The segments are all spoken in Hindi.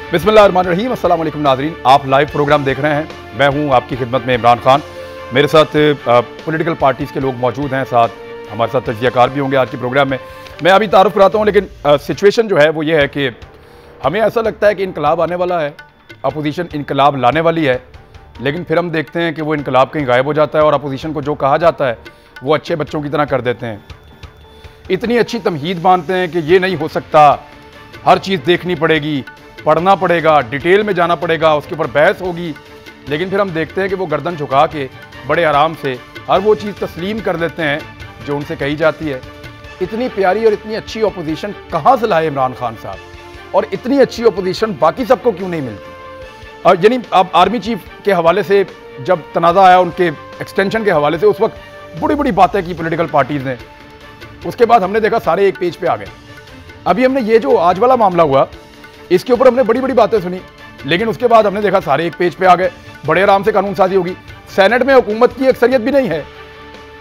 बिस्मिल्लाहिर्रहमानिर्रहीम, अस्सलाम वालेकुम नाज़रीन। आप लाइव प्रोग्राम देख रहे हैं। मैं हूं आपकी खिदमत में इमरान खान। मेरे साथ पॉलिटिकल पार्टीज़ के लोग मौजूद हैं, साथ हमारे साथ तज्ज़ियाकार भी होंगे आज के प्रोग्राम में। मैं अभी तारुफ कराता हूं, लेकिन सिचुएशन जो है वो ये है कि हमें ऐसा लगता है कि इनकलाब आने वाला है, अपोजिशन इनकलाब लाने वाली है, लेकिन फिर हम देखते हैं कि वो इनकलाब कहीं गायब हो जाता है और अपोजिशन को जो कहा जाता है वो अच्छे बच्चों की तरह कर देते हैं। इतनी अच्छी तमहीद बांधते हैं कि ये नहीं हो सकता, हर चीज़ देखनी पड़ेगी, पढ़ना पड़ेगा, डिटेल में जाना पड़ेगा, उसके ऊपर बहस होगी, लेकिन फिर हम देखते हैं कि वो गर्दन झुका के बड़े आराम से हर वो चीज़ तस्लीम कर लेते हैं जो उनसे कही जाती है। इतनी प्यारी और इतनी अच्छी अपोजिशन कहाँ से लाए इमरान खान साहब, और इतनी अच्छी अपोजिशन बाकी सबको क्यों नहीं मिलती? और यानी अब आर्मी चीफ के हवाले से जब तनाज़ा आया उनके एक्सटेंशन के हवाले से, उस वक्त बड़ी बड़ी बातें की पॉलिटिकल पार्टीज़ ने। उसके बाद हमने देखा सारे एक पेज पे आ गए। अभी हमने ये जो आज वाला मामला हुआ इसके ऊपर हमने बड़ी बड़ी बातें सुनी, लेकिन उसके बाद हमने देखा सारे एक पेज पे आ गए, बड़े आराम से कानून साजी होगी। सेनेट में हुकूमत की अक्सरियत भी नहीं है,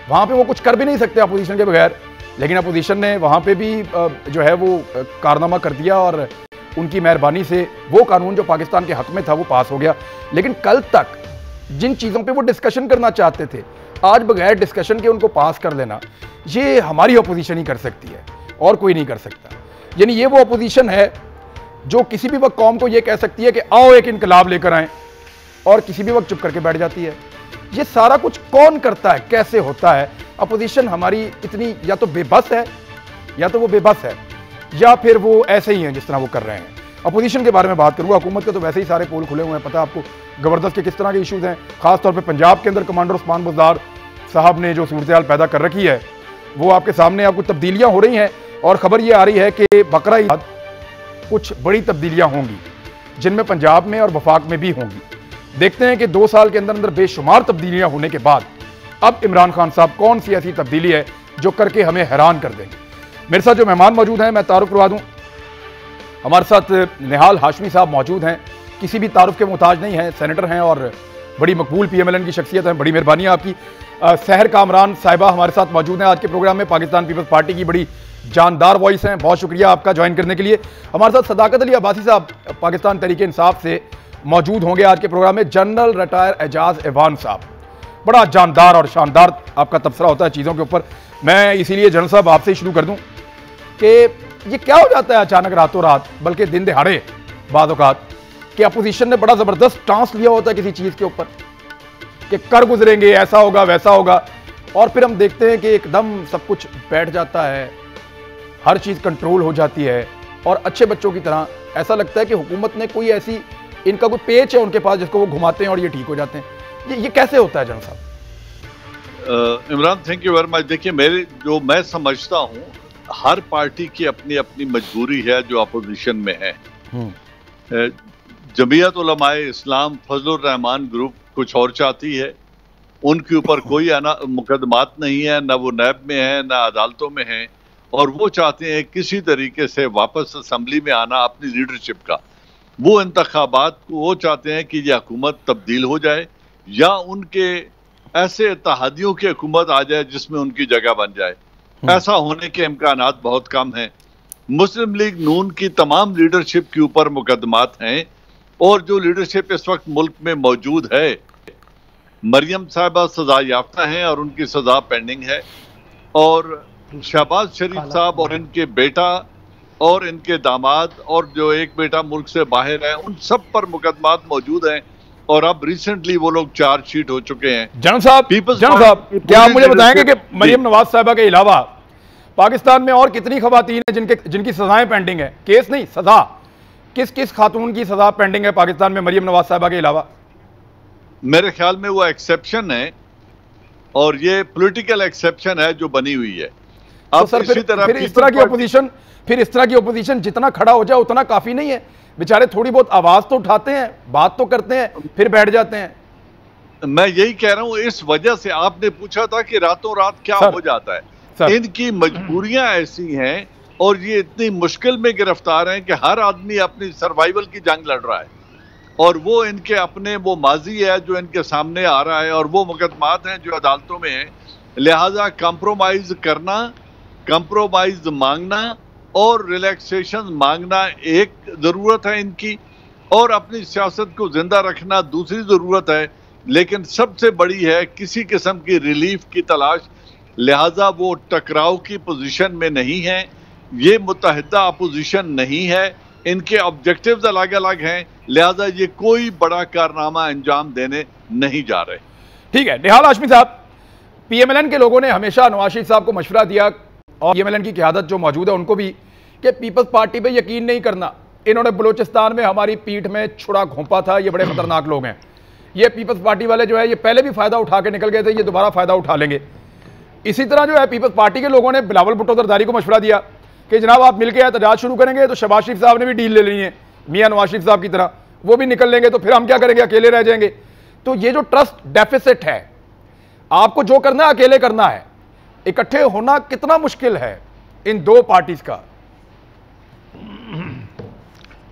वहाँ पे वो कुछ कर भी नहीं सकते अपोजिशन के बगैर, लेकिन अपोजिशन ने वहाँ पे भी जो है वो कारनामा कर दिया और उनकी मेहरबानी से वो कानून जो पाकिस्तान के हक में था वो पास हो गया। लेकिन कल तक जिन चीज़ों पे वो डिस्कशन करना चाहते थे, आज बगैर डिस्कशन के उनको पास कर देना, ये हमारी अपोजिशन ही कर सकती है और कोई नहीं कर सकता। यानी ये वो अपोजिशन है जो किसी भी वक्त कौम को ये कह सकती है कि आओ एक इनकलाब लेकर आएं, और किसी भी वक्त चुप करके बैठ जाती है। ये सारा कुछ कौन करता है, कैसे होता है? अपोजिशन हमारी इतनी या तो बेबस है, या तो वो बेबस है, या फिर वो ऐसे ही हैं जिस तरह वो कर रहे हैं। अपोजिशन के बारे में बात करूंगा। हुकूमत के तो वैसे ही सारे पोल खुले हुए हैं, पता है आपको ज़बरदस्त के किस तरह के इशूज़ हैं। खासतौर पर पंजाब के अंदर कमांडर उस्मान बुज़दार साहब ने जो सूरत हाल पैदा कर रखी है वो आपके सामने। आपको तब्दीलियाँ हो रही हैं और ख़बर ये आ रही है कि बकरा ईद कुछ बड़ी तब्दीलियां होंगी, जिनमें पंजाब में और वफाक में भी होंगी। देखते हैं कि 2 साल के अंदर अंदर बेशुमार तब्दीलियां होने के बाद अब इमरान खान साहब कौन सी ऐसी तब्दीली है जो करके हमें हैरान कर देंगे। मेरे साथ जो मेहमान मौजूद हैं, मैं तारुफ करवा दूं। हमारे साथ निहाल हाशमी साहब मौजूद हैं, किसी भी तारुफ के मोहताज नहीं हैं, सेनेटर हैं और बड़ी मकबूल PMLN की शख्सियत है। बड़ी मेहरबानी है आपकी। सहर कामरान साहिबा हमारे साथ मौजूद हैं आज के प्रोग्राम में, पाकिस्तान पीपल्स पार्टी की बड़ी जानदार वॉइस हैं। बहुत शुक्रिया आपका ज्वाइन करने के लिए। हमारे साथ सदाकत अली अब्बासी साहब पाकिस्तान तहरीक इंसाफ से मौजूद होंगे आज के प्रोग्राम में। जनरल रिटायर एजाज ऐवान साहब, बड़ा जानदार और शानदार आपका तबसरा होता है चीज़ों के ऊपर। मैं इसीलिए जनरल साहब आपसे ही शुरू कर दूं कि ये क्या हो जाता है अचानक रातों रात, बल्कि दिन दिहाड़े बाद औकात, कि अपोजिशन ने बड़ा ज़बरदस्त स्टांस लिया होता है किसी चीज़ के ऊपर कि कर गुजरेंगे, ऐसा होगा वैसा होगा, और फिर हम देखते हैं कि एकदम सब कुछ बैठ जाता है, हर चीज़ कंट्रोल हो जाती है, और अच्छे बच्चों की तरह ऐसा लगता है कि हुकूमत ने कोई ऐसी, इनका कोई पेच है उनके पास जिसको वो घुमाते हैं और ये ठीक हो जाते हैं। ये कैसे होता है जनरल साहब? Imran, thank you very much. देखिए, मैं समझता हूँ हर पार्टी की अपनी अपनी मजबूरी है जो अपोजिशन में है। जमीयत उलमाए इस्लाम फजलुर रहमान ग्रुप कुछ और चाहती है, उनके ऊपर कोई मुकदमात नहीं है, ना वो नैब में है ना अदालतों में है, और वो चाहते हैं किसी तरीके से वापस असेंबली में आना अपनी लीडरशिप का। वो इंतखाबात को वो चाहते हैं कि ये हुकूमत तब्दील हो जाए या उनके ऐसे इत्तेहादियों की हुकूमत आ जाए जिसमें उनकी जगह बन जाए। ऐसा होने के इम्कानात बहुत कम हैं। मुस्लिम लीग नून की तमाम लीडरशिप के ऊपर मुकदमात हैं, और जो लीडरशिप इस वक्त मुल्क में मौजूद है, मरियम साहिबा सजा याफ्ता हैं और उनकी सजा पेंडिंग है, और शहबाज शरीफ साहब और इनके बेटा और इनके दामाद और जो एक बेटा मुल्क से बाहर है, उन सब पर मुकदमात मौजूद हैं, और अब रिसेंटली वो लोग चार्जशीट हो चुके हैं। जनरल साहब, क्या आप मुझे बताएंगे कि मरियम नवाज साहिबा के अलावा पाकिस्तान में और कितनी खवातीन हैं जिनकी सजाएं पेंडिंग है? केस नहीं, सजा। किस किस खातून की सजा पेंडिंग है पाकिस्तान में मरियम नवाज साहिबा के अलावा? मेरे ख्याल में वो एक्सेप्शन है, और ये पॉलिटिकल एक्सेप्शन है जो बनी हुई है। तो सर फिर इस तरह की ओपोजिशन जितना खड़ा हो जाए उतना काफी नहीं है? बेचारे थोड़ी बहुत आवाज तो उठाते हैं, बात तो करते हैं, फिर बैठ जाते हैं। मैं यही कह रहा हूं, इस वजह से आपने पूछा था कि रातों रात क्या हो जाता है। इनकी मजबूरियां ऐसी हैं और ये इतनी मुश्किल में गिरफ्तार हैं कि हर आदमी अपनी सर्वाइवल की जंग लड़ रहा है, और वो इनके अपने वो माजी है जो इनके सामने आ रहा है, और वो मुकदमात हैं जो अदालतों में हैं। लिहाजा कंप्रोमाइज करना, कंप्रोमाइज मांगना और रिलैक्सेशन मांगना एक ज़रूरत है इनकी, और अपनी सियासत को जिंदा रखना दूसरी जरूरत है, लेकिन सबसे बड़ी है किसी किस्म की रिलीफ की तलाश। लिहाजा वो टकराव की पोजीशन में नहीं है, ये मुत्तहिदा अपोजिशन नहीं है, इनके ऑब्जेक्टिव्स अलग अलग हैं, लिहाजा ये कोई बड़ा कारनामा अंजाम देने नहीं जा रहे। ठीक है, निहाल हाशमी साहब, पीएमएलएन के लोगों ने हमेशा नवाज शरीफ साहब को मशवरा दिया और पीएमएलएन की क़यादत जो मौजूद है उनको भी, कि पीपल्स पार्टी पे यकीन नहीं करना, इन्होंने बलूचिस्तान में हमारी पीठ में छुरा घोंपा था, ये बड़े खतरनाक लोग हैं, ये पीपल्स पार्टी वाले जो है ये पहले भी फायदा उठा के निकल गए थे, ये दोबारा फायदा उठा लेंगे। इसी तरह जो है पीपल्स पार्टी के लोगों ने बिलावल भुट्टो जरदारी को मशवरा दिया कि जनाब आप मिलकर एहतजाज शुरू करेंगे तो शहबाज शरीफ साहब ने भी डील ले लेनी है मियां नवाज शरीफ साहब की तरह, वो भी निकल लेंगे, तो फिर हम क्या करेंगे, अकेले रह जाएंगे। तो ये जो ट्रस्ट डेफिसिट है, आपको जो करना है अकेले करना है, इकट्ठे होना कितना मुश्किल है इन दो पार्टीज का।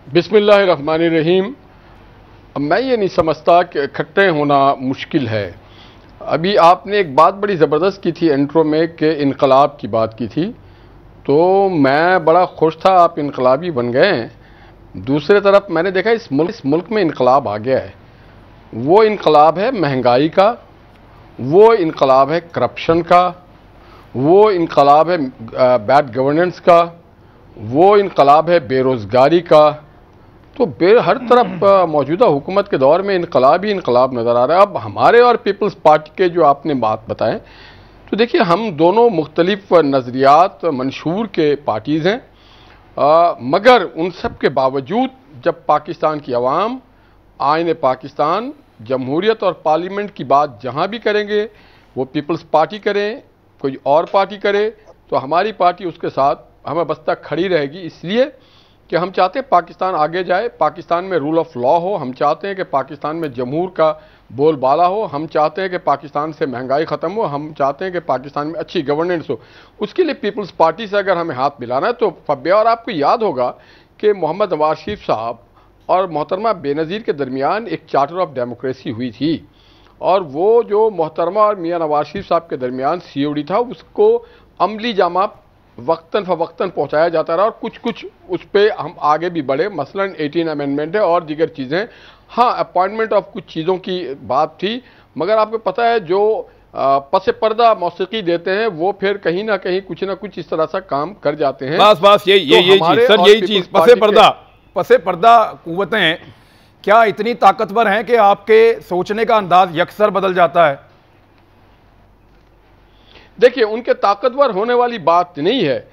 बिस्मिल्लाहिर्रहमानिर्रहीम। मैं ये नहीं समझता कि इकट्ठे होना मुश्किल है। अभी आपने एक बात बड़ी ज़बरदस्त की थी इंट्रो में कि इनकलाब की बात की थी, तो मैं बड़ा खुश था आप इनकलाबी बन गए हैं। दूसरी तरफ मैंने देखा इस मुल्क में इनकलाब आ गया है। वो इनकलाब है महंगाई का, वो इनकलाब है करप्शन का, वो इनकलाब है बैड गवर्नेंस का, वो इनकलाब है बेरोज़गारी का। तो हर तरफ मौजूदा हुकूमत के दौर में इनकलाब ही इनकलाब नज़र आ रहा है। अब हमारे और पीपल्स पार्टी के जो आपने बात बताएं, तो देखिए हम दोनों मुख्तलिफ नज़रियात मंशूर के पार्टीज़ हैं, मगर उन सब के बावजूद जब पाकिस्तान की अवाम आईन पाकिस्तान, जमहूरियत और पार्लियामेंट की बात जहाँ भी करेंगे, वो पीपल्स पार्टी करें, कोई और पार्टी करे, तो हमारी पार्टी उसके साथ हमें बस्ता खड़ी रहेगी। इसलिए कि हम चाहते हैं पाकिस्तान आगे जाए, पाकिस्तान में रूल ऑफ लॉ हो, हम चाहते हैं कि पाकिस्तान में जमहूर का बोलबाला हो, हम चाहते हैं कि पाकिस्तान से महंगाई ख़त्म हो, हम चाहते हैं कि पाकिस्तान में अच्छी गवर्नेंस हो। उसके लिए पीपल्स पार्टी से अगर हमें हाथ मिलाना है तो फब्या, और आपको याद होगा कि मोहम्मद नवाज शरीफ साहब और मोहतरमा बेनज़ीर के दरमियान एक चार्टर ऑफ डेमोक्रेसी हुई थी, और वो जो मोहतरमा और मियाँ नवाज शरीफ साहब के दरमियान COD था, उसको अमली जामा वक्तन फ़वक्तन पहुँचाया जाता रहा, और कुछ कुछ उस पर हम आगे भी बढ़े, मसलन 18 अमेंडमेंट है और दीगर चीज़ें। हाँ, अपॉइंटमेंट ऑफ कुछ चीज़ों की बात थी, मगर आपको पता है जो पसे पर्दा मौसीकी देते हैं वो फिर कहीं ना कहीं कुछ ना कुछ इस तरह सा काम कर जाते हैं। बस यही चीज़ पसे पर्दा कुव्वतें क्या इतनी ताकतवर हैं कि आपके सोचने का अंदाज यकसर बदल जाता है? देखिए, उनके ताकतवर होने वाली बात नहीं है,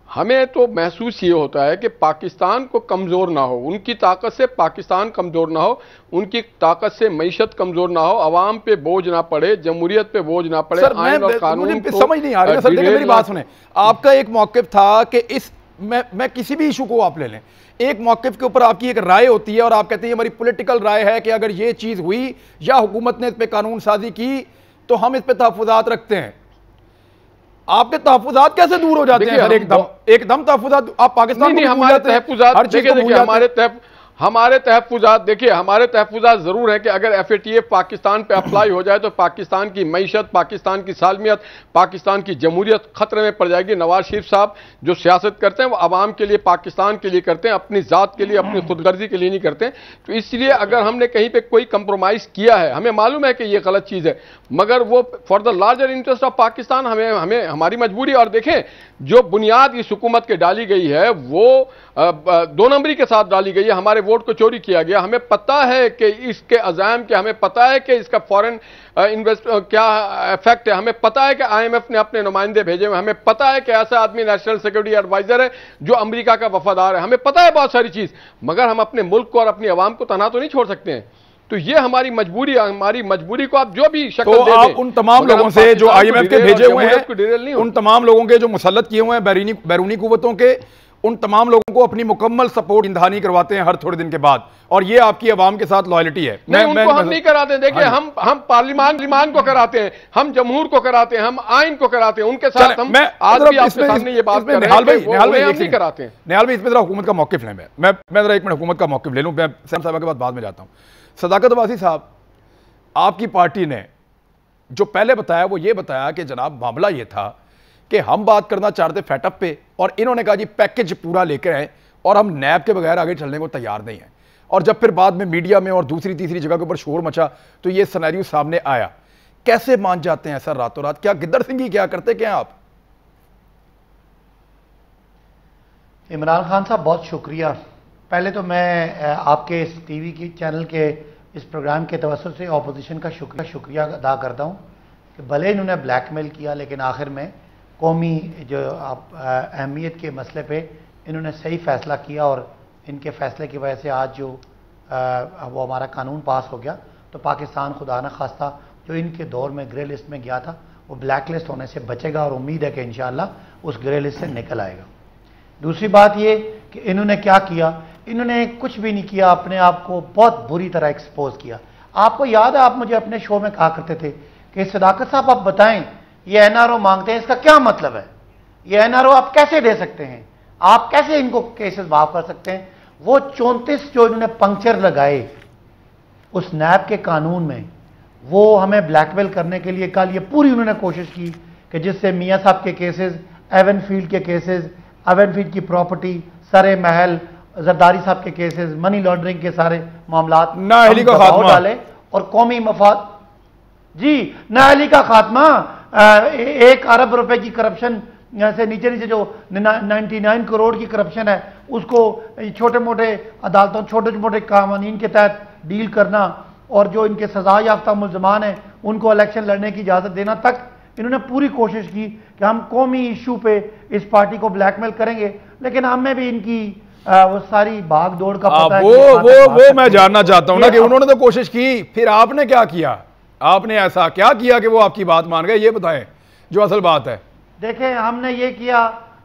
हमें तो महसूस ये होता है कि पाकिस्तान को कमज़ोर ना हो, उनकी ताकत से पाकिस्तान कमज़ोर ना हो, उनकी ताकत से मईशत कमज़ोर ना हो, अवाम पे बोझ ना पड़े, जमहूरियत पे बोझ ना पड़े, आइन और कानून को समझ नहीं आ रही। सर देखिए, मेरी बात सुने, आपका एक मौक़िफ़ था कि इस मैं किसी भी इशू को आप ले लें, एक मौक़िफ़ के ऊपर आपकी एक राय होती है और आप कहते हैं हमारी पॉलिटिकल राय है कि अगर ये चीज़ हुई या हुकूमत ने इस पर कानून साजी की तो हम इस पर तहफ़्फ़ुज़ात रखते हैं। आपके तहफ़्फ़ुज़ात कैसे दूर हो जाते हैं सर? एकदम तहफ़्फ़ुज़ात आप पाकिस्तान नहीं, हमारे तहफ़्फ़ुज़ात हमारे तहफ़्फ़ुज़ात देखिए, हमारे तहफ़्फ़ुज़ात ज़रूर है कि अगर FATF पाकिस्तान पे अप्लाई हो जाए तो पाकिस्तान की मईशत, पाकिस्तान की सालमियत, पाकिस्तान की जमहूरियत ख़तरे में पड़ जाएगी। नवाज शरीफ साहब जो सियासत करते हैं वो आवाम के लिए, पाकिस्तान के लिए करते हैं, अपनी ज़ात के लिए, अपनी खुदगर्जी के लिए नहीं करते। तो इसलिए अगर हमने कहीं पर कोई कंप्रोमाइज़ किया है, हमें मालूम है कि ये गलत चीज़ है, मगर वो for the larger interest of Pakistan हमें हमारी मजबूरी। और देखें, जो बुनियाद इस हुकूमत के डाली गई है वो 2 नंबरी के साथ डाली गई है। हमारे वोट को चोरी किया गया, हमें पता है कि इसके अज़ाम के, हमें पता है कि इसका फॉरेन इन्वेस्ट क्या इफेक्ट है, हमें पता है कि IMF ने अपने नुमाइंदे भेजे हुए, हमें पता है कि ऐसा आदमी नेशनल सिक्योरिटी एडवाइजर है जो अमेरिका का वफादार है, हमें पता है बहुत सारी चीज, मगर हम अपने मुल्क को और अपनी आवाम को तनहा तो नहीं छोड़ सकते हैं। तो ये हमारी मजबूरी है, हमारी मजबूरी को आप जो भी शक्ल तो दे आप दें, उन तमाम लोगों से जो IMF के भेजे हुए हैं, उन तमाम लोगों के जो मुसल्लत किए हुए हैं बैरूनी कुव्वतों के, उन तमाम लोगों को अपनी मुकम्मल सपोर्ट इंतहानी करवाते हैं हर थोड़े दिन के बाद, और ये आपकी आवाम के साथ लॉयल्टी है। उनको हम नहीं कराते। देखिए, हम पार्लियामान को कराते हैं, हम जमहूर को कराते हैं, हम आइन को कराते हैं, उनके साथ हम आज भी आपके सामने ये बात कर रहे हैं कि वो नहीं कराते हैं। निहाल भाई, इसमें जरा हुकूमत का मौक़िफ़ लें, मैं जरा एक मिनट हुकूमत का मौक़िफ़ ले लूं, मैं सैम साहब के बाद में जाता हूं। सदाकत अब्बासी साहब, आपकी पार्टी ने जो पहले बताया वो ये बताया कि जनाब मामला ये था कि हम बात करना चाहते फैटअप पे, और इन्होंने कहा जी पैकेज पूरा लेकर आए और हम नैब के बगैर आगे चलने को तैयार नहीं है। और जब फिर बाद में मीडिया में और दूसरी तीसरी जगह के ऊपर शोर मचा तो ये सिनेरियो सामने आया। कैसे मान जाते हैं ऐसा रातों रात? क्या गिद्दर सिंह ही क्या करते क्या आप? इमरान खान साहब बहुत शुक्रिया। पहले तो मैं आपके इस टीवी की चैनल के इस प्रोग्राम के तवज्जुह से अपोजिशन का शुक्रिया अदा करता हूँ कि भले इन्होंने ब्लैकमेल किया लेकिन आखिर में कौमी जो अहमियत के मसले पे इन्होंने सही फैसला किया और इनके फैसले की वजह से आज जो वो हमारा कानून पास हो गया तो पाकिस्तान खुदा न खास्ता जो इनके दौर में ग्रे लिस्ट में गया था वो ब्लैक लिस्ट होने से बचेगा और उम्मीद है कि इंशाअल्लाह उस ग्रे लिस्ट से निकल आएगा। दूसरी बात ये कि इन्होंने क्या किया, इन्होंने कुछ भी नहीं किया, अपने आप को बहुत बुरी तरह एक्सपोज किया। आपको याद है आप मुझे अपने शो में कहा करते थे कि सदाकत साहब आप बताएं ये एनआरओ मांगते हैं इसका क्या मतलब है, ये एनआरओ आप कैसे दे सकते हैं, आप कैसे इनको केसेस माफ कर सकते हैं। वो 34 जो इन्होंने पंक्चर लगाए उस नैब के कानून में वो हमें ब्लैकमेल करने के लिए कल ये पूरी उन्होंने कोशिश की कि जिससे मियाँ साहब के केसेस, एवनफील्ड के केसेस, एवनफील्ड की प्रॉपर्टी, सरे महल, जरदारी साहब के केसेस, मनी लॉन्ड्रिंग के सारे मामला डाले और कौमी मफाद जी नाअहली का खात्मा, 1 अरब रुपए की करप्शन से नीचे नीचे जो 99 करोड़ की करप्शन है उसको छोटे मोटे अदालतों छोटे मोटे कानून के तहत डील करना और जो इनके सजा याफ्ता मुल्जमान हैं उनको इलेक्शन लड़ने की इजाज़त देना तक इन्होंने पूरी कोशिश की कि हम कौमी इशू पे इस पार्टी को ब्लैकमेल करेंगे। लेकिन हमें भी इनकी वो सारी भाग दौड़ का पता है। वो मैं जानना चाहता हूं ना कि उन्होंने तो कोशिश की, फिर आपने क्या किया? आपने ऐसा क्या किया कि वो आपकी बात मान गए? ये बताएं जो असल बात है। देखें हमने ये किया,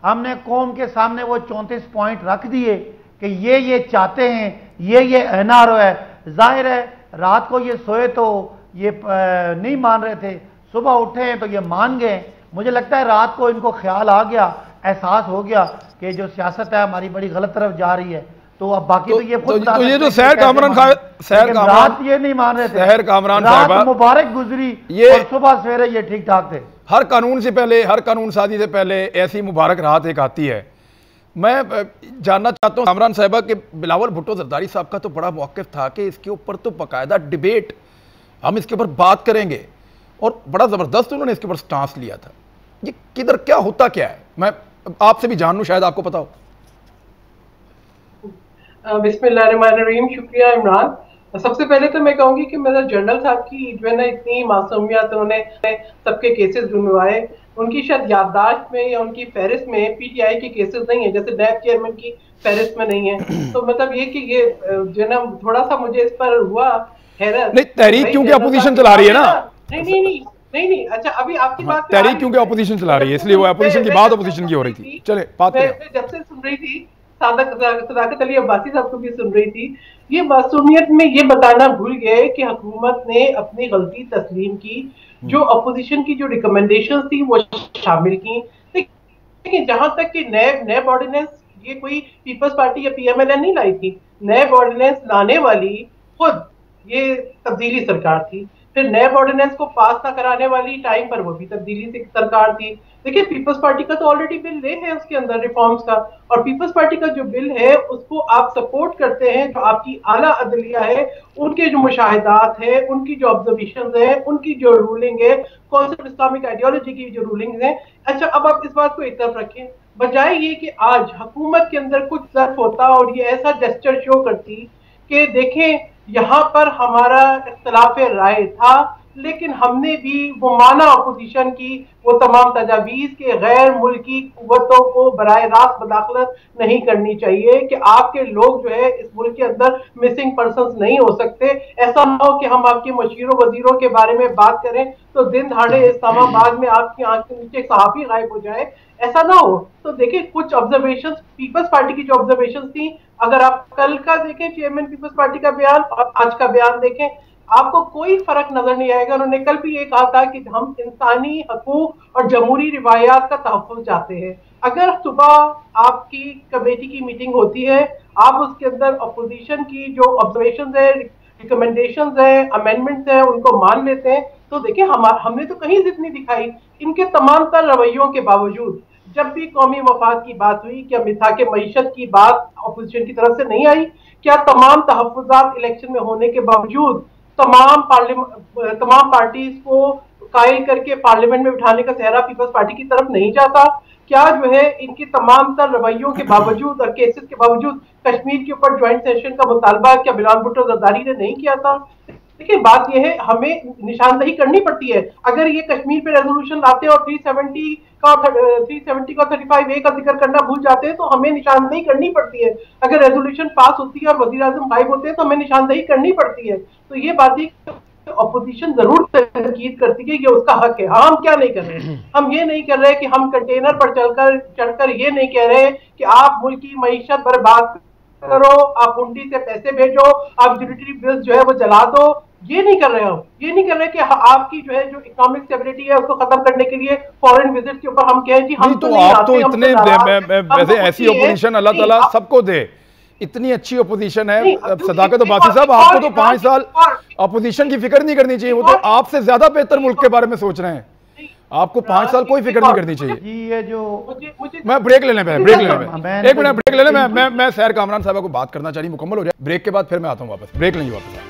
हमने कौम के सामने वो 34 पॉइंट रख दिए कि ये चाहते हैं, ये एनआरओ है। जाहिर है रात को ये सोए तो ये नहीं मान रहे थे, सुबह उठे हैं तो ये मान गए। मुझे लगता है रात को इनको ख्याल आ गया, एहसास हो गया कि जो सियासत है हमारी बड़ी गलत तरफ जा रही है। तो अब बाकी तो ये खुद तो ये जो सैर कामरान रात ये नहीं मान रहे थे, सैर कामरान रात मुबारक गुजरी और सुबह सवेरे ये ठीक ठाक थे। हर कानून से पहले, हर कानून साजी से पहले ऐसी मुबारक रात एक आती है। मैं जानना चाहता हूँ कामरान साहिबा कि बिलावल भुट्टो जरदारी साहब का तो बड़ा मौक़िफ़ था कि इसके ऊपर तो बाकायदा डिबेट, हम इसके ऊपर बात करेंगे, और बड़ा ज़बरदस्त उन्होंने इसके ऊपर स्टांस लिया था। ये किधर क्या होता क्या है, मैं आपसे भी जान लूँ, शायद आपको पता हो। बिस्मिल्लाहिर्रहमानिर्रहीम। शुक्रिया इमरान। सबसे पहले तो मैं कहूंगी कि मेजर जनरल साहब की जो है ना इतनी मासूमियत, उन्होंने सबके केसेस ढूंढवाए, उनकी शायद याददाश्त में या उनकी फहरिस्त में पीटीआई के केसेस नहीं है, जैसे नैब चेयरमैन की फहरिस्त में नहीं है। तो मतलब ये कि ये जो ना थोड़ा सा मुझे इस पर हुआ हैरत। नहीं, तहरीक क्योंकि अपोजिशन चला रही है ना। नहीं, अच्छा अभी आपकी बात तहरीक क्योंकि अपोजिशन चला रही है इसलिए वो अपोजिशन की बात अपोजिशन की हो रही थी। चले बात करें। जब से सुन रही थी सदाकत अली अब्बासी साहब को भी सुन रही थी, ये मासूमियत में ये बताना भूल गए कि हुकूमत ने अपनी गलती तस्लीम की, जो अपोजिशन की जो रिकमेंडेशंस थी वो शामिल की। लेकिन जहां तक कि नैब ऑर्डिनेंस ये कोई पीपल्स पार्टी या पीएमएलएन नहीं लाई थी, नैब ऑर्डिनेंस लाने वाली खुद ये तब्दीली सरकार थी। फिर नैब ऑर्डिनेंस को पास ना कराने वाली टाइम पर वो भी तब्दीली से सरकार थी। देखिए पीपल्स पार्टी का तो ऑलरेडी बिल है उसके अंदर रिफॉर्म्स का, और पीपल्स पार्टी का जो बिल है उसको आप सपोर्ट करते हैं। जो आपकी आला अदलिया है उनके जो मुशाहिदात है, उनकी जो ऑब्जर्वेशन है, उनकी जो रूलिंग है, कॉन्सेप्ट इस्लामिक आइडियोलॉजी की जो रूलिंग है। अच्छा अब आप इस बात को एक तरफ रखें, बजाय ये कि आज हुकूमत के अंदर कुछ ज़र्फ होता और ये ऐसा जेस्चर शो करती कि देखें यहाँ पर हमारा इख्तिलाफ राय था लेकिन हमने भी वो माना अपोजिशन की वो तमाम तजावीज़ के गैर मुल्की कुव्वतों को बराह रास्त मुदाखलत नहीं करनी चाहिए, कि आपके लोग जो है इस मुल्क के अंदर मिसिंग पर्सन्स नहीं हो सकते। ऐसा ना हो कि हम आपके मशीरों वजीरों के बारे में बात करें तो दिन दहाड़े इस्लामाबाद में आपकी आंख के नीचे एक सहाफ़ी गायब हो जाए, ऐसा ना हो। तो देखिए कुछ ऑब्जर्वेशन पीपल्स पार्टी की जो ऑब्जर्वेशन थी, अगर आप कल का देखें चेयरमैन पीपल्स पार्टी का बयान और आज का बयान देखें, आपको कोई फर्क नजर नहीं आएगा। उन्होंने कल भी ये कहा था कि हम इंसानी हकूक और जमहूरी रिवायात का तहफ़्फ़ुज़ चाहते हैं। अगर सुबह आपकी कमेटी की मीटिंग होती है, आप उसके अंदर अपोजिशन की जो ऑब्जर्वेशन है, रिकमेंडेशंस है, अमेंडमेंट्स है, उनको मान लेते हैं, तो देखिए हमने तो कहीं जिद नहीं दिखाई। इनके तमाम तर रवैयों के बावजूद जब भी कौमी मफाद की बात हुई, क्या मिथा के मईशत की बात अपोजिशन की तरफ से नहीं आई? क्या तमाम तहफ्फुज़ात इलेक्शन में होने के बावजूद तमाम पार्टीज को कायल करके पार्लियामेंट में बिठाने का सहरा पीपल्स पार्टी की तरफ नहीं जाता? क्या जो है इनकी तमाम तर रवैयों के बावजूद और केसेस के बावजूद कश्मीर के ऊपर ज्वाइंट सेशन का मुतालबा क्या बिलावल भुट्टो जरदारी ने नहीं किया था? देखिए, बात यह है, हमें निशानदही करनी पड़ती है। अगर ये कश्मीर पे रेजोल्यूशन लाते हैं और 370 का 35A का जिक्र करना भूल जाते हैं तो हमें निशानदही करनी पड़ती है। अगर रेजोल्यूशन पास होती है और वजीर आजम गायब होते हैं तो हमें निशानदही करनी पड़ती है। तो ये बातें अपोजिशन जरूर तनकीद करती है, ये उसका हक है। हम क्या नहीं कर रहे, हम ये नहीं कर रहे कि हम कंटेनर पर चढ़कर ये नहीं कह रहे कि आप मुल्क की मईशत बर्बाद करो, आप हुंडी से पैसे भेजो, आप यूटिलिटी बिल्स जो है वो जला दो। ये नहीं कर रहे हम, ये नहीं कर रहे कि आपकी जो है जो इकोनॉमिक स्टेबिलिटी है उसको खत्म करने के लिए फॉरेन विजिट के ऊपर हम कहें जी हम तो आप तो इतने वैसे ऐसी ओपोजिशन अल्लाह ताला सबको दे, इतनी अच्छी ओपोजिशन है सदाकत अब्बासी साहब, आपको तो 5 साल ओपोजिशन की फिक्र नहीं करनी चाहिए, वो तो आपसे ज्यादा बेहतर मुल्क के बारे में सोच रहे हैं। आपको 5 साल कोई फिक्र नहीं करनी चाहिए। जी ये जो मैं ब्रेक लेने में एक मिनट ब्रेक ले लें, मैं सैर कामरान साहब को बात करना चाहिए, मुकम्मल हो जाए, ब्रेक के बाद फिर मैं आता हूँ वापस, ब्रेक लेंगे वापस।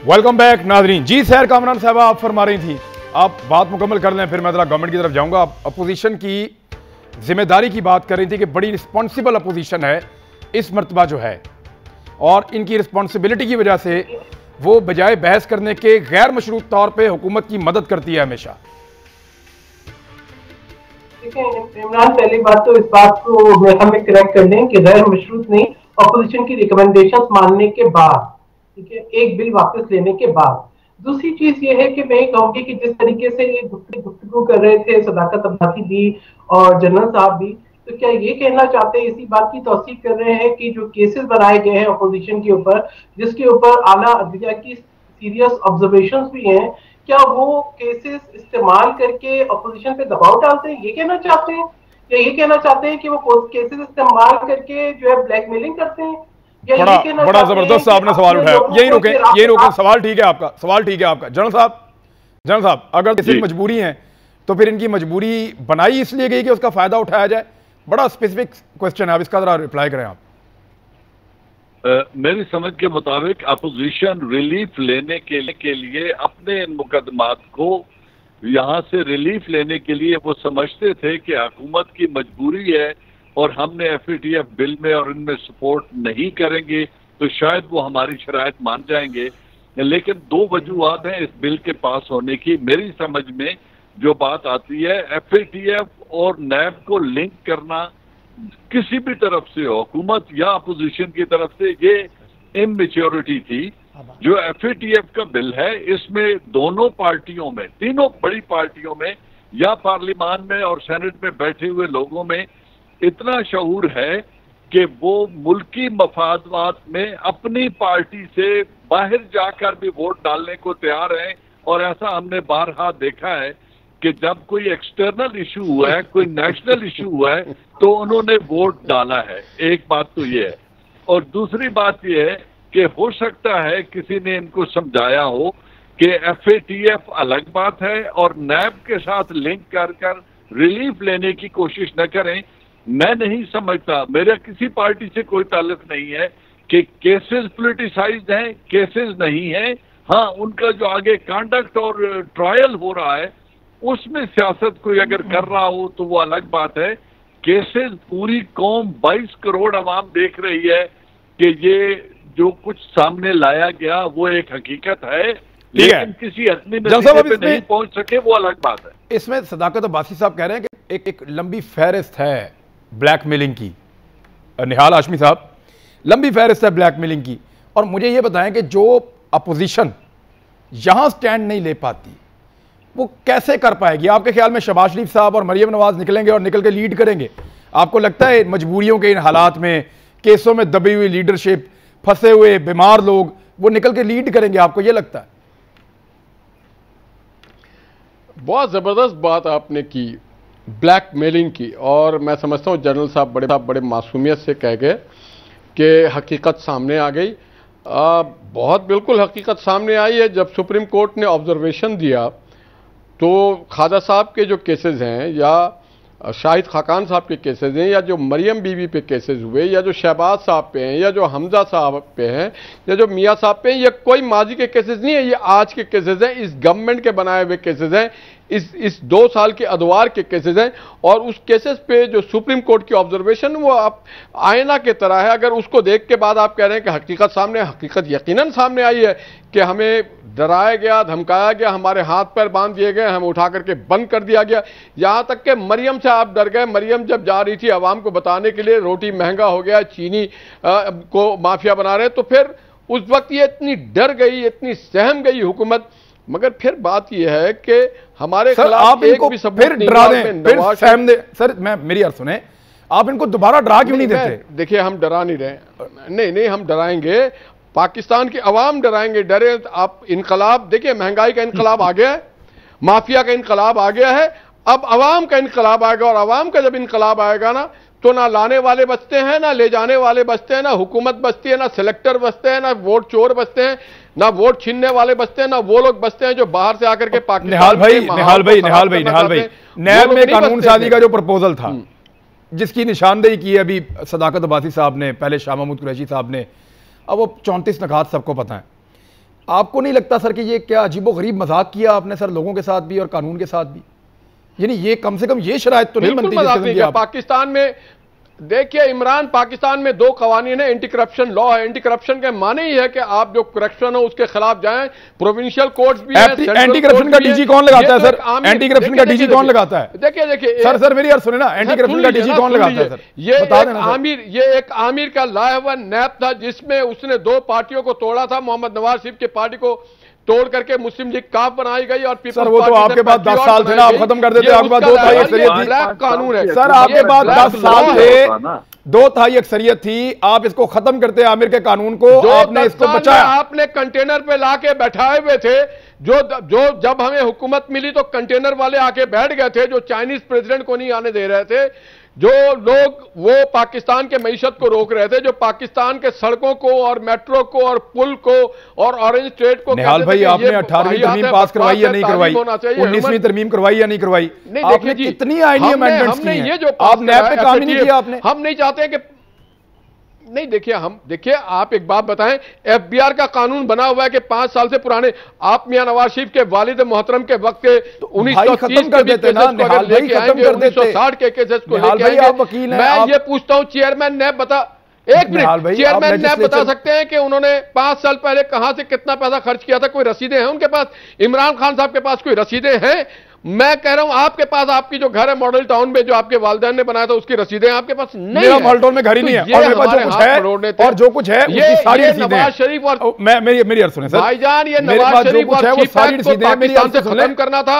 वेलकम बैक नाजरीन। जी सैर कामरान साहब आप फरमा रही थी, आप बात मुकम्मल कर लें फिर मैं जरा गवर्नमेंट की तरफ जाऊंगा। आप अपोजिशन की जिम्मेदारी की बात कर रही थी कि बड़ी रिस्पॉन्सिबल अपोजिशन है इस मरतबा जो है, और इनकी रिस्पॉन्सिबिलिटी की वजह से वो बजाय बहस करने के गैर मशरूत तौर पे हुकूमत की मदद करती है हमेशा। इमरान, पहली बात तो इस बात को हमें करेक्ट कर लें कि गैर मशरूत नहीं, अपोजिशन की रिकमेंडेशंस मानने के बाद, ठीक है, एक बिल वापस लेने के बाद। दूसरी चीज ये है कि मैं कहूंगी कि जिस तरीके से ये गुफ्तगू कर रहे थे सदाकत अब्बासी भी और जनरल साहब भी, तो क्या ये कहना चाहते हैं, इसी बात की तौसीक कर रहे हैं कि जो केसेस बनाए गए हैं अपोजिशन के ऊपर, जिसके ऊपर आला अदलिया की सीरियस ऑब्जर्वेशंस भी हैं, क्या वो केसेस इस्तेमाल करके अपोजिशन पे दबाव डालते हैं? ये कहना चाहते हैं, या ये कहना चाहते हैं कि वो केसेस इस्तेमाल करके जो है ब्लैकमेलिंग करते हैं? बड़ा जबरदस्त आपने सवाल उठाया, यही रोके, सवाल ठीक है आपका, सवाल ठीक है आपका। जनरल साहब अगर किसी मजबूरी है तो फिर इनकी मजबूरी बनाई इसलिए गई कि उसका फायदा उठाया जाए? बड़ा स्पेसिफिक क्वेश्चन है, आप इसका जरा रिप्लाई करें आप। मेरी समझ के मुताबिक अपोजिशन रिलीफ लेने के लिए अपने इन मुकदमात को यहाँ से रिलीफ लेने के लिए वो समझते थे कि हुकूमत की मजबूरी है और हमने FATF बिल में और इनमें सपोर्ट नहीं करेंगे तो शायद वो हमारी शराइत मान जाएंगे। लेकिन 2 वजूहात हैं इस बिल के पास होने की। मेरी समझ में जो बात आती है, FATF और NAB को लिंक करना किसी भी तरफ से हो, हुकूमत या अपोजिशन की तरफ से, ये इमेच्योरिटी थी। जो FATF का बिल है इसमें दोनों पार्टियों में, तीनों बड़ी पार्टियों में या पार्लियामान में और सेनेट में बैठे हुए लोगों में इतना शऊर है कि वो मुल्की मफादवात में अपनी पार्टी से बाहर जाकर भी वोट डालने को तैयार हैं। और ऐसा हमने बारहा देखा है कि जब कोई एक्सटर्नल इशू हुआ है, कोई नेशनल इशू हुआ है, तो उन्होंने वोट डाला है। एक बात तो ये है। और दूसरी बात ये है कि हो सकता है किसी ने इनको समझाया हो कि FATF अलग बात है और NAB के साथ लिंक कर रिलीफ लेने की कोशिश न करें। मैं नहीं समझता, मेरा किसी पार्टी से कोई ताल्लुक नहीं है कि केसेस पॉलिटिसाइज्ड हैं, केसेस नहीं है। हाँ, उनका जो आगे कंडक्ट और ट्रायल हो रहा है उसमें सियासत कोई अगर कर रहा हो तो वो अलग बात है। केसेस पूरी कौम 22 करोड़ आवाम देख रही है कि ये जो कुछ सामने लाया गया वो एक हकीकत है, लेकिन किसी हतमी नतीजे पे नहीं पहुंच सके, वो अलग बात है। इसमें सदाकत अब्बासी साहब कह रहे हैं कि एक लंबी फहरिस्त है ब्लैकमेलिंग की। निहाल हाशमी साहब, लंबी फहरिस्त है ब्लैकमेलिंग की, और मुझे ये बताएं कि जो अपोजिशन यहां स्टैंड नहीं ले पाती वो कैसे कर पाएगी? आपके ख्याल में शहबाज शरीफ साहब और मरियम नवाज निकलेंगे और निकल के लीड करेंगे? आपको लगता है मजबूरियों के इन हालात में, केसों में दबी हुई लीडरशिप, फंसे हुए बीमार लोग, वो निकल के लीड करेंगे? आपको ये लगता है? बहुत ज़बरदस्त बात आपने की ब्लैकमेलिंग की, और मैं समझता हूँ जनरल साहब बड़े मासूमियत से कह गए कि हकीकत सामने आ गई। बहुत बिल्कुल हकीकत सामने आई है। जब सुप्रीम कोर्ट ने ऑब्जर्वेशन दिया तो ख्वाजा साहब के जो केसेस हैं या शाहिद खाकान साहब के केसेस हैं या जो मरियम बीवी पे केसेस हुए या जो शहबाज साहब पे हैं या जो हमजा साहब पे हैं या जो मियाँ साहब पे हैं, ये कोई माजी के केसेस नहीं है, ये आज के केसेस हैं, इस गवर्नमेंट के बनाए हुए केसेस हैं, इस 2 साल के अदवार के केसेस हैं। और उस केसेस पे जो सुप्रीम कोर्ट की ऑब्जर्वेशन वो आप आईना के तरह है। अगर उसको देख के बाद आप कह रहे हैं कि हकीकत यकीनन सामने आई है कि हमें डराया गया, धमकाया गया, हमारे हाथ पैर बांध दिए गए, हमें उठा करके बंद कर दिया गया, यहां तक कि मरियम से आप डर गए। मरियम जब जा रही थी आवाम को बताने के लिए रोटी महंगा हो गया, चीनी को माफिया बना रहे, तो फिर उस वक्त ये इतनी डर गई, इतनी सहम गई हुकूमत। मगर फिर बात यह है कि हमारे खिलाफ आप इनको भी सबूत फिर नहीं डरा है, दें, फिर सहम दें। सर मेरी अर्ज सुने, आप इनको दोबारा डरा क्यों नहीं देते? देखिए हम डरा नहीं रहे, नहीं हम डराएंगे, पाकिस्तान की अवाम डराएंगे। डरे आप इनकलाब देखिए, महंगाई का इनकलाब आ गया है, माफिया का इनकलाब आ गया है, अब अवाम का इनकलाब आएगा। और अवाम का जब इनकलाब आएगा ना, तो ना लाने वाले बचते हैं, ना ले जाने वाले बचते हैं, ना हुकूमत बचती है, ना सिलेक्टर बचते हैं, ना वोट चोर बचते हैं, ना वोट छीनने वाले बचते हैं, ना वो लोग बचते हैं जो बाहर से आकर के पाकिस्तान। निहाल भाई, नैब में कानून साजी का जो प्रपोजल था, जिसकी निशानदेही की अभी सदाकत अब्बासी साहब ने, पहले शाह महमूद कुरैशी साहब ने, अब वो 34 नकात सबको पता है। आपको नहीं लगता सर कि ये क्या अजीबोगरीब मजाक किया आपने सर, लोगों के साथ भी और कानून के साथ भी? यानी ये कम से कम ये शरायत तो नहीं बनती। पाकिस्तान में देखिए इमरान, पाकिस्तान में 2 कवानीन है, एंटी करप्शन लॉ है। एंटी करप्शन के माने ही है कि आप जो करप्शन हो उसके खिलाफ जाएं, प्रोविंशियल कोर्ट्स भी हैं, एंटी करप्शन का डीजी कौन लगाता है सर? एंटी करप्शन का डीजी कौन लगाता है? देखिए सर मेरी यार सुने ना, एंटी करप्शन का डीजी कौन लगाता है सर? ये एक आमिर का लाया हुआ नैब था, जिसमें उसने 2 पार्टियों को तोड़ा था। मोहम्मद नवाज शरीफ की पार्टी को तोड़ करके मुस्लिम लीग काफ बनाई गई और सर वो तो आपके पास 10 साल थे ना, आप खत्म कर देते। आपके पास 2 तिहाई अक्सरियत थी कानून है सर, आपके पास 10 साल थे, 2 तिहाई अक्सरियत थी, आप इसको खत्म करते आमिर के कानून को, आपने इसको बचाया। आपने कंटेनर पे लाके बैठाए हुए थे, जो जब हमें हुकूमत मिली तो कंटेनर वाले आके बैठ गए थे, जो चाइनीज प्रेसिडेंट को नहीं आने दे रहे थे, जो लोग वो पाकिस्तान के मईशत को रोक रहे थे, जो पाकिस्तान के सड़कों को और मेट्रो को और पुल को और ऑरेंज स्टेट को। निहाल भाई, आपने 18वीं तरमीम पास करवाई या नहीं करवाई? 19वीं तरमीम करवाई या नहीं करवाई? आपने कितनी आईनी अमेंडमेंट्स की हैं? ये जो आप नैब पे काम नहीं किया आपने। हम नहीं चाहते कि नहीं, देखिए आप एक बात बताएं, एफबीआर का कानून बना हुआ है कि 5 साल से पुराने, आप मियां नवाज शरीफ के वालिद मोहतरम के वक्त के 1930 कर देते ना, निहाल भाई खत्म कर देते, 1960 के केसेस को लेके आएंगे। मैं ये पूछता हूं, चेयरमैन नैब बता, एक मिनट, चेयरमैन नैब बता सकते हैं कि उन्होंने 5 साल पहले कहां से कितना पैसा खर्च किया था? कोई रसीदें हैं उनके पास? इमरान खान साहब के पास कोई रसीदें हैं? मैं कह रहा हूं आपके पास, आपकी जो घर है मॉडल टाउन में, जो आपके वालिदैन ने बनाया था, उसकी रसीदें आपके पास नहीं है। मॉडल टाउन में घर ही नहीं है, और मेरे पास जो कुछ है और जो कुछ है उसकी सारी रसीदें। नवाज शरीफ और मेरी अर्ज सुने सर भाईजान, ये नवाज शरीफ और पाकिस्तान से खत्म करना था।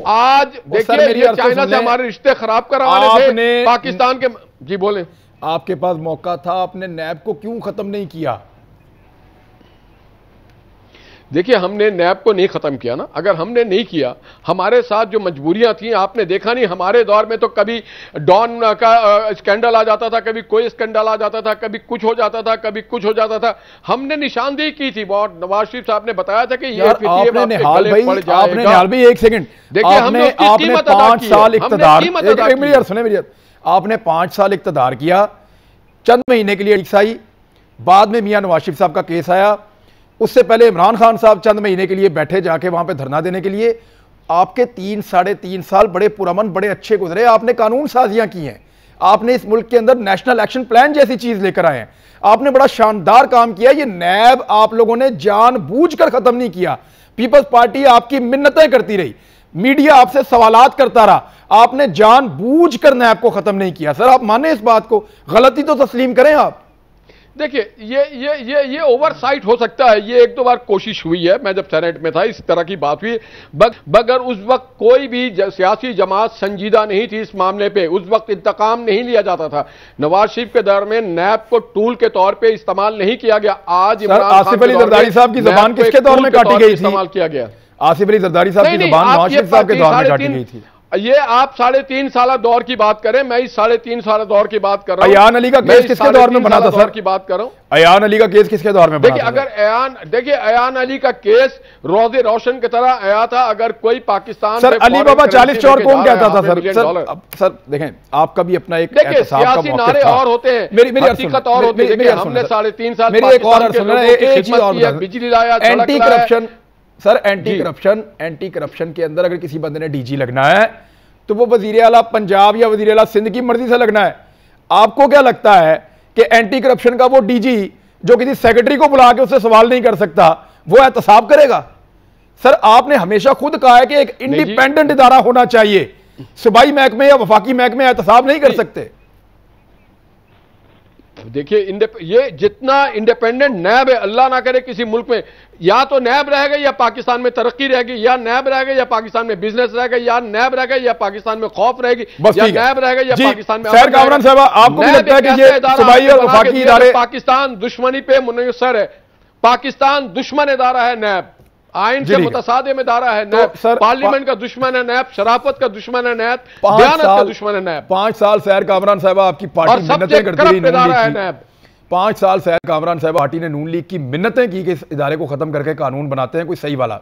आज देखिए चाइना से हमारे रिश्ते खराब करवाने थे, पाकिस्तान के। जी बोले। आपके पास मौका था, आपने नैब को क्यों खत्म नहीं किया? देखिए हमने नैब को नहीं खत्म किया ना, अगर हमने नहीं किया, हमारे साथ जो मजबूरियां थी, आपने देखा नहीं हमारे दौर में तो कभी डॉन का स्कैंडल आ जाता था, कभी कोई स्कैंडल आ जाता था, कभी कुछ हो जाता था, कभी कुछ हो जाता था। हमने निशानदेही की थी, बहुत नवाज शरीफ साहब ने बताया था कि ये आपने निहाल भाई एक सेकंड, देखिए आपने 5 साल इक़्तिदार, आपने 5 साल इक़्तिदार किया, चंद महीने के लिए आई, बाद में मियां नवाज शरीफ साहब का केस आया, उससे पहले इमरान खान साहब चंद महीने के लिए बैठे जाके वहां पे धरना देने के लिए। आपके 3 साढ़े 3 साल बड़े पुरअमन, बड़े अच्छे गुजरे। आपने कानून साजियां की हैं, आपने इस मुल्क के अंदर नेशनल एक्शन प्लान जैसी चीज लेकर आए हैं, आपने बड़ा शानदार काम किया। ये नैब आप लोगों ने जानबूझकर खत्म नहीं किया। पीपल्स पार्टी आपकी मिन्नतें करती रही, मीडिया आपसे सवालात करता रहा, आपने जानबूझकर नैब को खत्म नहीं किया। सर आप माने इस बात को, गलती तो तस्लीम करें आप। देखिए ये ओवरसाइट हो सकता है, ये 1-2 बार कोशिश हुई है, मैं जब सेनेट में था इस तरह की बात हुई, मगर उस वक्त कोई भी सियासी जमात संजीदा नहीं थी इस मामले पे, उस वक्त इंतकाम नहीं लिया जाता था। नवाज शरीफ के दौर में नैब को टूल के तौर पे इस्तेमाल नहीं किया गया। आज आसिफ अली जरदारी साहब की जुबान किसके दौर में काटी गई थी? इस्तेमाल किया गया। आसिफ अली जरदारी साहब की जुबान नवाज शरीफ साहब के दौर में काटी गई थी। ये आप 3.5 साल दौर की बात करें, मैं इस 3.5 साल दौर की बात कर रहा हूं। अयान अली का केस किसके दौर में बना था सर? की बात कर रहा हूं। अयान अली का केस किसके दौर में बना था? देखिए अयान अली का केस रोज़े रोशन की तरह आया था। अगर कोई पाकिस्तान सर अली बाबा 40 चोर कौन कहता था सर? सर देखें, आपका भी अपना एक सियासी नारे और होते हैं, हकीकत और होती है। हमने 3.5 साल मेरी एक और बिजली लाया, anti corruption sir, anti corruption के अंदर अगर किसी बंदे ने डीजी लगना है तो वो वजीर आला पंजाब या वजीर आला सिंध की मर्जी से लगना है। आपको क्या लगता है कि एंटी करप्शन का वो डीजी जो किसी सेक्रेटरी को बुला के उससे सवाल नहीं कर सकता, वो एहतसाब करेगा? सर आपने हमेशा खुद कहा है कि एक इंडिपेंडेंट इदारा होना चाहिए, सूबाई महकमे या वफाकी महकमे एहतसाब नहीं कर सकते। देखिए ये जितना इंडिपेंडेंट नैब है, अल्लाह ना करे किसी मुल्क में या तो नैब रहेगा या पाकिस्तान में तरक्की रहेगी, या नैब रहेगा या पाकिस्तान में बिजनेस रहेगा, या नैब रहेगा या पाकिस्तान में खौफ रहेगी, या नैब रहेगा या पाकिस्तान में। सर कामरान साहब, आपको भी लगता है कि ये सूबाई और वफाकी इदारे पाकिस्तान दुश्मनी पे मुनसर है? पाकिस्तान दुश्मन इदारा है नैब, आइन से मुतसादिम इदारा है नैब, पार्लियामेंट का दुश्मन है नैब, शराफत का दुश्मन है नैब, बयानत का दुश्मन है नैब। 5 साल सैर कामरान साहब आपकी पार्टी मिन्नतें करती रही नैब। 5 साल सैर कामरान साहब पार्टी ने नून लीग की मिन्नतें की कि इस इदारे को खत्म करके कानून बनाते हैं कोई सही वाला।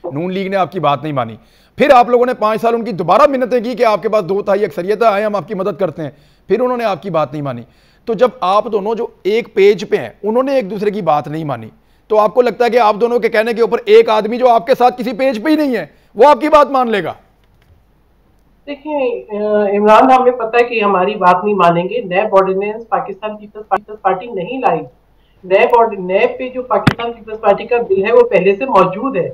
नून लीग ने आपकी बात नहीं मानी। फिर आप लोगों ने 5 साल उनकी दोबारा मिन्नतें की कि आपके पास 2/3 अक्सरियत है, हम आपकी मदद करते हैं। फिर उन्होंने आपकी बात नहीं मानी। तो जब आप दोनों जो एक पेज पे हैं, उन्होंने एक दूसरे की बात नहीं मानी, तो आपको लगता है कि आप दोनों के कहने के ऊपर एक आदमी जो आपके साथ किसी पेज पे ही नहीं है वो आपकी बात मान लेगा? देखिए इमरान, हमें पता है कि हमारी बात नहीं मानेंगे। नैब ऑर्डिनेंस पाकिस्तान पीपल्स पार्टी नहीं लाई। नैब पे जो पाकिस्तान पीपल्स पार्टी का बिल है वो पहले से मौजूद है।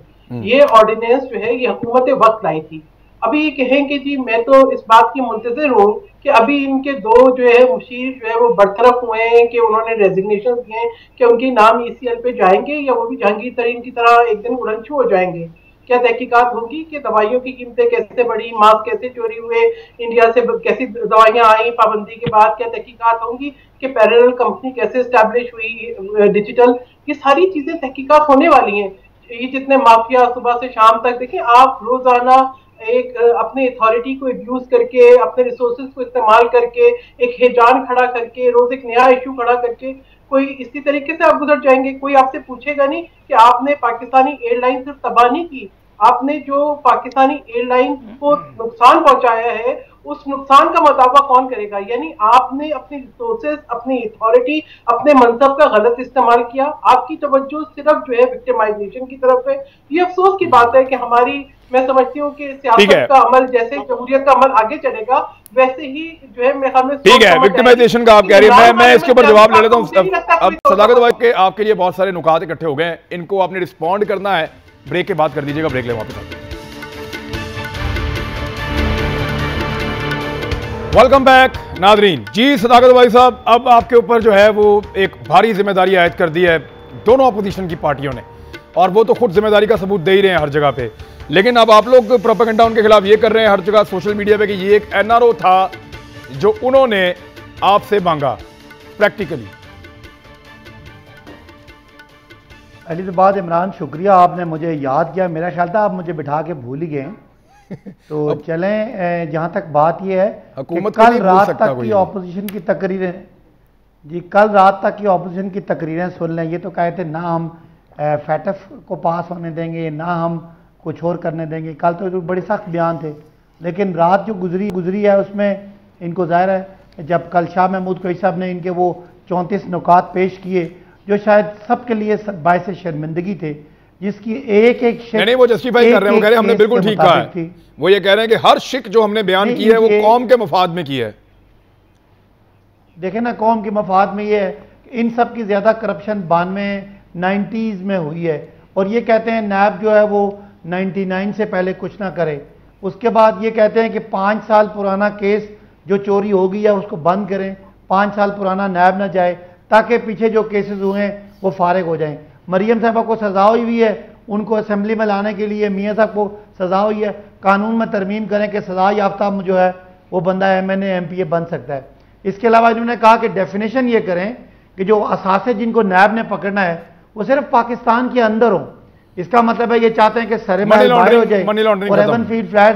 ये ऑर्डिनेंस जो है ये हुकूमत वक्त लाई थी। अभी ये कहेंगे जी मैं तो इस बात की मुंतजर हूँ कि अभी इनके 2 जो है मुशीर जो है वो बरतरफ हुए हैं कि उन्होंने रेजिग्नेशन दिए हैं कि उनके नाम ECL पे जाएंगे या वो भी जहांगीर तरीन की तरह एक दिन उड़नछू हो जाएंगे। क्या तहकीकात होगी कि दवाइयों की कीमतें कैसे बढ़ी, मास्क कैसे चोरी हुए, इंडिया से कैसी दवाइयां आई पाबंदी के बाद? क्या तहकीकात होंगी कि पैरेलल कंपनी कैसे एस्टैब्लिश हुई डिजिटल? ये सारी चीजें तहकीकात होने वाली हैं। ये जितने माफिया सुबह से शाम तक, देखिए आप रोजाना एक अपने अथॉरिटी को अब्यूज करके, अपने रिसोर्सेज को इस्तेमाल करके, एक हिजान खड़ा करके, रोज एक नया इशू खड़ा करके कोई इसी तरीके से आप गुजर जाएंगे। कोई आपसे पूछेगा नहीं कि आपने पाकिस्तानी एयरलाइन सिर्फ तबाह नहीं की, आपने जो पाकिस्तानी एयरलाइन को नुकसान पहुंचाया है उस नुकसान का मुतावजा कौन करेगा? यानी आपने अपनी रिसोर्सेज, अपनी अथॉरिटी, अपने मनसब का गलत इस्तेमाल किया। आपकी तवज्जो सिर्फ जो है विक्टिमाइजेशन की तरफ है। ये अफसोस की बात है कि हमारी, मैं समझती हूँ कि सियासत का अमल, जैसे जमहूरियत का अमल आगे चलेगा वैसे ही जो है मेरे ख्याल में ठीक है। विक्टिमाइजेशन का आप कह रही हैं, मैं इसके ऊपर जवाब ले लेता हूँ। अब सदाकत भाई के आपके लिए बहुत सारे नुकात इकट्ठे हो गए हैं, इनको आपने रिस्पॉन्ड करना है। ब्रेक के बाद कर दीजिएगा, ब्रेक ले वापस आते हैं। Welcome back Nadreen. जी सदाकत भाई साहब, अब आपके ऊपर जो है वो एक भारी जिम्मेदारी आयद कर दी है दोनों अपोजिशन की पार्टियों ने, और वो तो खुद जिम्मेदारी का सबूत दे ही रहे हैं हर जगह पे। लेकिन अब आप लोग प्रोपेगेंडा उनके खिलाफ ये कर रहे हैं हर जगह सोशल मीडिया पे कि ये एक NRO था जो उन्होंने आपसे मांगा। प्रैक्टिकली पहली तो बात इमरान, शुक्रिया आपने मुझे याद किया। मेरा ख्याल था आप मुझे बिठा के भूल ही गए। तो चलें, जहां तक बात यह है कि कल रात तक की ऑपोजिशन की तकरीरें, जी कल रात तक की ऑपोजिशन की तकरीरें सुन लें। ये तो कहते ना हम फैटफ को पास होने देंगे, ना हम कुछ और करने देंगे। कल तो बड़े सख्त बयान थे, लेकिन रात जो गुजरी है उसमें इनको जाहिर है जब कल शाह महमूद कुरैशी साहब ने इनके वो 34 नुकात पेश किए जो शायद सबके लिए बायस शर्मिंदगी थे, जिसकी एक नहीं वो जस्टिफाई कर रहे हैं, वो कह रहे हैं हमने बिल्कुल ठीक कहा है। वो ये कह रहे हैं कि हर शिक जो हमने बयान की है वो कौम के मफाद में की है। देखें ना, कौम के मफाद में ये है कि इन सब की ज्यादा करप्शन 92-90s में हुई है, और ये कहते हैं नैब जो है वो 99 से पहले कुछ ना करे। उसके बाद ये कहते हैं कि 5 साल पुराना केस जो चोरी हो गई है उसको बंद करें, 5 साल पुराना नैब ना जाए, ताकि पीछे जो केसेस हुए हैं वो फारिग हो जाएं। मरियम साहबा को सजा हुई है, उनको असेंबली में लाने के लिए मियाँ साहब को सजा हुई है। कानून में तरमीम करें कि सजा याफ्ता जो है वो बंदा MNA MPA बन सकता है। इसके अलावा इन्होंने कहा कि डेफिनेशन ये करें कि जो असासे जिनको नैब ने पकड़ना है वो सिर्फ पाकिस्तान के अंदर हो। इसका मतलब है ये चाहते हैं कि सरे महल बाहर हो जाए और एवन फील्ड फ्लैट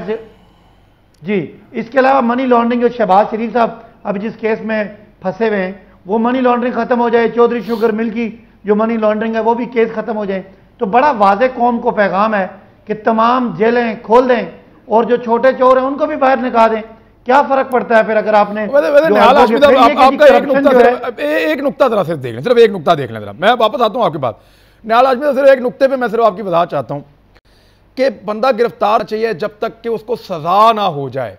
जी, इसके अलावा मनी लॉन्ड्रिंग, जो शहबाज शरीफ साहब अभी जिस केस में फंसे हुए हैं, वो मनी लॉन्ड्रिंग खत्म हो जाए, चौधरी शुगर मिल की जो मनी लॉन्ड्रिंग है वो भी केस खत्म हो जाए, तो बड़ा वाज़ेह कौम को पैगाम है कि तमाम जेलें खोल दें और जो छोटे चोर हैं उनको भी बाहर निकाल दें। क्या फर्क पड़ता है फिर अगर आपने एक नुक्ता जरा सिर्फ देख लें, सिर्फ एक नुक्ता देख लें जरा, मैं वापस आता हूँ आपके पास। निहाल हाशमी साहब, सिर्फ एक नुक्ते पे मैं सिर्फ आपकी वजाहत चाहता हूँ कि बंदा गिरफ्तार चाहिए जब तक कि उसको सजा ना हो जाए।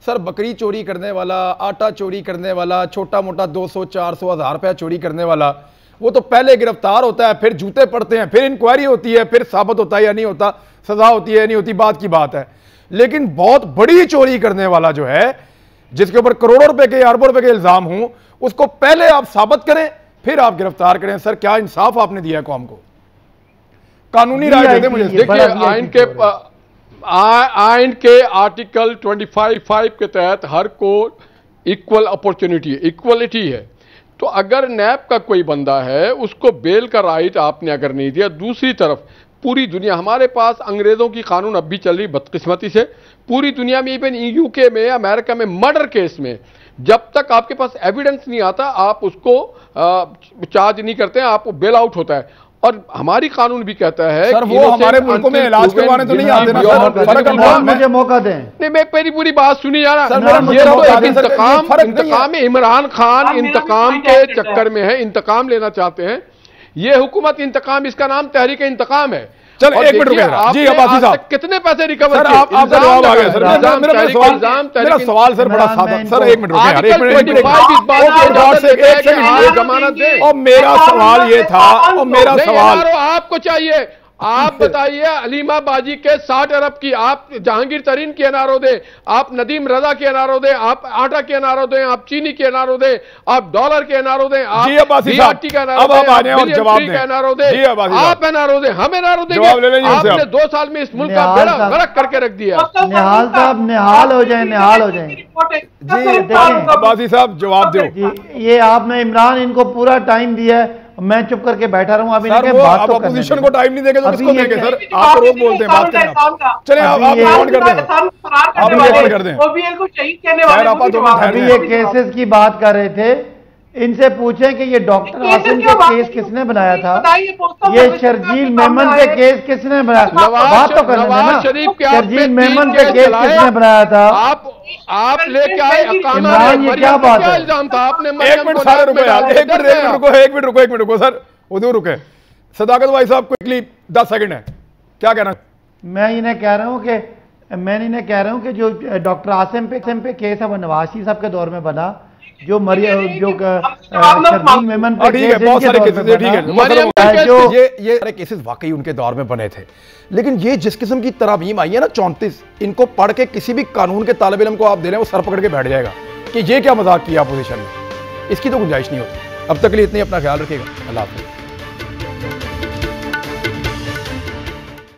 सर, बकरी चोरी करने वाला, आटा चोरी करने वाला, छोटा मोटा 200, 400, 1000 रुपया चोरी करने वाला, वो तो पहले गिरफ्तार होता है, फिर जूते पड़ते हैं, फिर इंक्वायरी होती है, फिर साबित होता है या नहीं होता, सजा होती है या नहीं होती, बात की बात है। लेकिन बहुत बड़ी चोरी करने वाला जो है, जिसके ऊपर करोड़ों रुपए के, अरबों रुपए के इल्जाम हों, उसको पहले आप साबित करें, फिर आप गिरफ्तार करें। सर, क्या इंसाफ आपने दिया है कौम को? कानूनी राय दे दें मुझे। देखिए, आइन के आर्टिकल 25 के तहत हर को इक्वल अपॉर्चुनिटी, इक्वलिटी है। तो अगर नैब का कोई बंदा है, उसको बेल का राइट आपने अगर नहीं दिया, दूसरी तरफ पूरी दुनिया, हमारे पास अंग्रेजों की कानून अब भी चल रही बदकिस्मती से, पूरी दुनिया में, इवन यूके में, अमेरिका में, मर्डर केस में जब तक आपके पास एविडेंस नहीं आता आप उसको चार्ज नहीं करते हैं, आप बेल आउट होता है। और हमारी कानून भी कहता है सर, वो हमारे मुल्कों में इलाज करवाने तो नहीं आते ना सर, मुझे मौका दें। नहीं, मैं मेरी पूरी बात सुनी जा रहा। इंतकाम इमरान खान इंतकाम के चक्कर में है, इंतकाम लेना चाहते हैं। ये हुकूमत इंतकाम, इसका नाम तहरीक इंतकाम है। चलो एक मिनट रुकिए जी, अब्बासी साहब, कितने पैसे रिकवर सर? आपका जवाब आ गया सर। मेरा सवाल सर बड़ा सादा। सर एक मिनट रुकिए यार, एक मिनट, और मेरा सवाल ये था, और मेरा सवाल आपको चाहिए, आप बताइए, अलीमा बाजी के 60 अरब की आप जहांगीर तरीन की एनआरओ दे, आप नदीम रजा की एनआरओ दे, आप आटा की एनआरओ दे, आप चीनी की एनआरओ दे, आप डॉलर के एनआरओ दे, आप बीआरटी का एनआरओ दे, आप एनआरओ दे, आप एनआरओ दे, हम एनआरओ देंगे। आपने 2 साल में इस मुल्क का बेड़ा गर्क करके रख दिया। निहाल साहब, निहाल हो जाए, निहाल हो जाए जी। अब्बासी साहब जवाब दो। ये आपने इमरान इनको पूरा टाइम दिया है, मैं चुप करके बैठा रहूं। अभी सर, वो आप अपोजिशन को टाइम नहीं देंगे तो किसको देंगे सर? आप रोज बोलते हैं, बात करें। चलिए आप ऑन कर दें, आप ऑन कर दें। ओबीएल को शहीद करने वाले, अभी ये केसेस की बात कर रहे थे, इनसे पूछें कि ये डॉक्टर आसिम के केस किसने बनाया था, ये शर्जील मेमन के केस किसने बनाया? बात तो करने देना। शर्जील मेमन के केस किसने बनाया था? आप लेके आए इमरान, ये क्या बात है? इल्जाम था आपने। एक मिनट सारे रुको यार, एक मिनट रुको सर, उधर रुके। सदाकत भाई साहब, क्विकली 10 सेकंड है, क्या कहना? मैं इन्हें कह रहा हूं कि जो डॉक्टर आसिम पे केस है वो नवाज शरीफ साहब के दौर में बना, जो शर्जील मेमन पे केस, बहुत सारे केसेस, ठीक है, जो ये सारे केसेस वाकई उनके दौर में बने थे। लेकिन ये जिस किस्म की तरामीम आई है ना 34, इनको पढ़ के किसी भी कानून के तालिब इल्म को आप दे रहे हैं, वो सर पकड़ के बैठ जाएगा कि ये क्या मजाक किया अपोजिशन ने। इसकी तो गुंजाइश नहीं होती। अब तक के लिए इतनी, अपना ख्याल रखिएगा, अल्लाह हाफ़िज़।